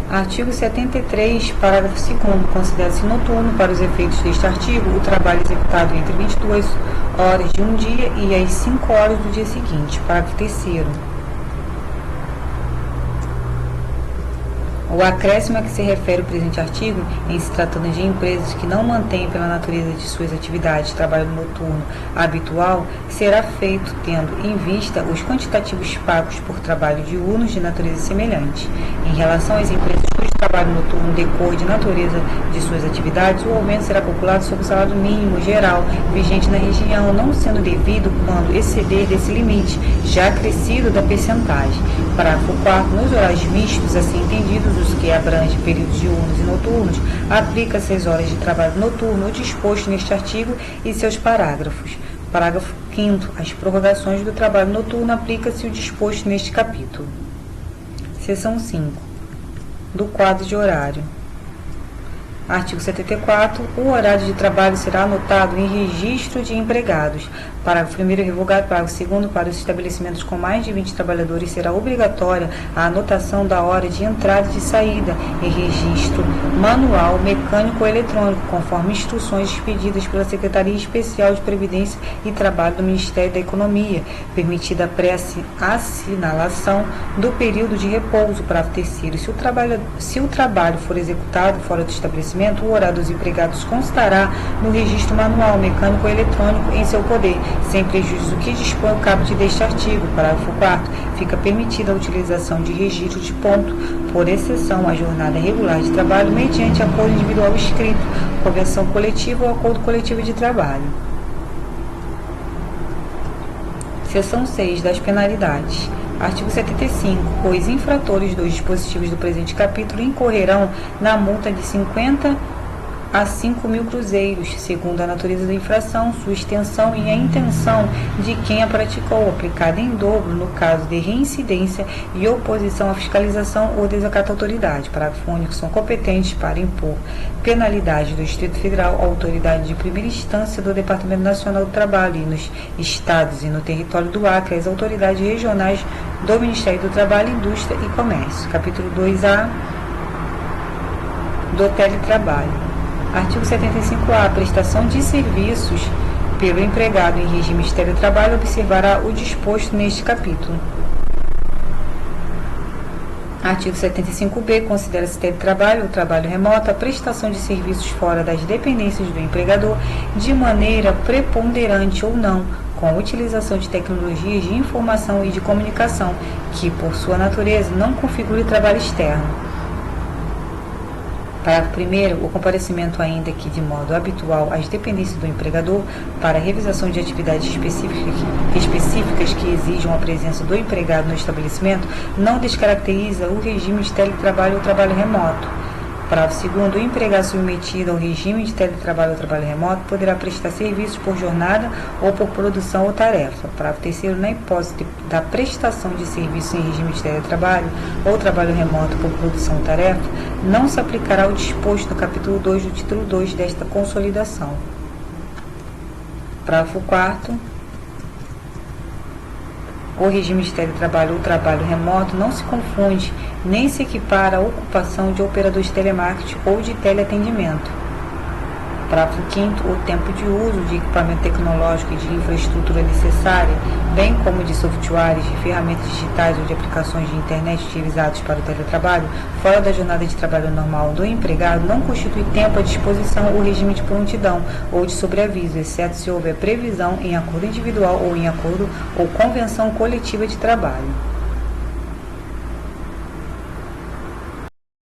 Artigo 73, parágrafo 2º. Considera-se noturno, para os efeitos deste artigo, o trabalho executado entre 22 horas de um dia e as 5 horas do dia seguinte. Parágrafo 3º. O acréscimo a que se refere o presente artigo, em se tratando de empresas que não mantêm pela natureza de suas atividades trabalho noturno habitual, será feito tendo em vista os quantitativos pagos por trabalho diurnos de natureza semelhante. Em relação às empresas cujo trabalho noturno decorre de natureza de suas atividades, o aumento será calculado sobre o salário mínimo geral vigente na região, não sendo devido quando exceder desse limite, já acrescido da percentagem. Parágrafo 4º. Nos horários mistos, assim entendidos, os que abrangem períodos diurnos e noturnos, aplica-se às horas de trabalho noturno o disposto neste artigo e seus parágrafos. Parágrafo 5º. Às prorrogações do trabalho noturno aplica-se o disposto neste capítulo. Seção 5. Do quadro de horário. Artigo 74. O horário de trabalho será anotado em registro de empregados. Parágrafo 1º revogado. Parágrafo 2º. Para os estabelecimentos com mais de 20 trabalhadores será obrigatória a anotação da hora de entrada e de saída em registro manual, mecânico ou eletrônico, conforme instruções expedidas pela Secretaria Especial de Previdência e Trabalho do Ministério da Economia, permitida a pré-assinalação do período de repouso. Parágrafo 3º. Se o trabalho for executado fora do estabelecimento, o horário dos empregados constará no registro manual, mecânico ou eletrônico em seu poder, sem prejuízo do que dispõe o caput deste artigo. Parágrafo 4º. Fica permitida a utilização de registro de ponto, por exceção à jornada regular de trabalho, mediante acordo individual escrito, convenção coletiva ou acordo coletivo de trabalho. Seção 6. Das penalidades. Artigo 75. Os infratores dos dispositivos do presente capítulo incorrerão na multa de 50 a 5.000 cruzeiros, segundo a natureza da infração, sua extensão e a intenção de quem a praticou, aplicada em dobro no caso de reincidência e oposição à fiscalização ou desacato à autoridade. Parágrafo único. São competentes para impor penalidade do Distrito Federal a autoridade de primeira instância do Departamento Nacional do Trabalho e nos estados e no território do Acre, as autoridades regionais do Ministério do Trabalho, Indústria e Comércio. Capítulo 2A do teletrabalho. Artigo 75-A. Prestação de serviços pelo empregado em regime de teletrabalho observará o disposto neste capítulo. Artigo 75-B. Considera-se teletrabalho ou trabalho remoto a prestação de serviços fora das dependências do empregador de maneira preponderante ou não, com a utilização de tecnologias de informação e de comunicação, que, por sua natureza, não configure trabalho externo. Parágrafo 1º. O comparecimento, ainda que de modo habitual, às dependências do empregador para a realização de atividades específicas que exijam a presença do empregado no estabelecimento, não descaracteriza o regime de teletrabalho ou trabalho remoto. Parágrafo 2º. O empregado submetido ao regime de teletrabalho ou trabalho remoto poderá prestar serviços por jornada ou por produção ou tarefa. Parágrafo 3º. Na hipótese da prestação de serviços em regime de teletrabalho ou trabalho remoto por produção ou tarefa, não se aplicará o disposto no capítulo 2 do título 2 desta consolidação. Parágrafo 4º. O regime de teletrabalho ou trabalho remoto não se confunde nem se equipara à ocupação de operadores de telemarketing ou de teleatendimento. Parágrafo 5º. O tempo de uso de equipamento tecnológico e de infraestrutura necessária, bem como de softwares, de ferramentas digitais ou de aplicações de internet utilizados para o teletrabalho, fora da jornada de trabalho normal do empregado, não constitui tempo à disposição ou regime de prontidão ou de sobreaviso, exceto se houver previsão em acordo individual ou em acordo ou convenção coletiva de trabalho.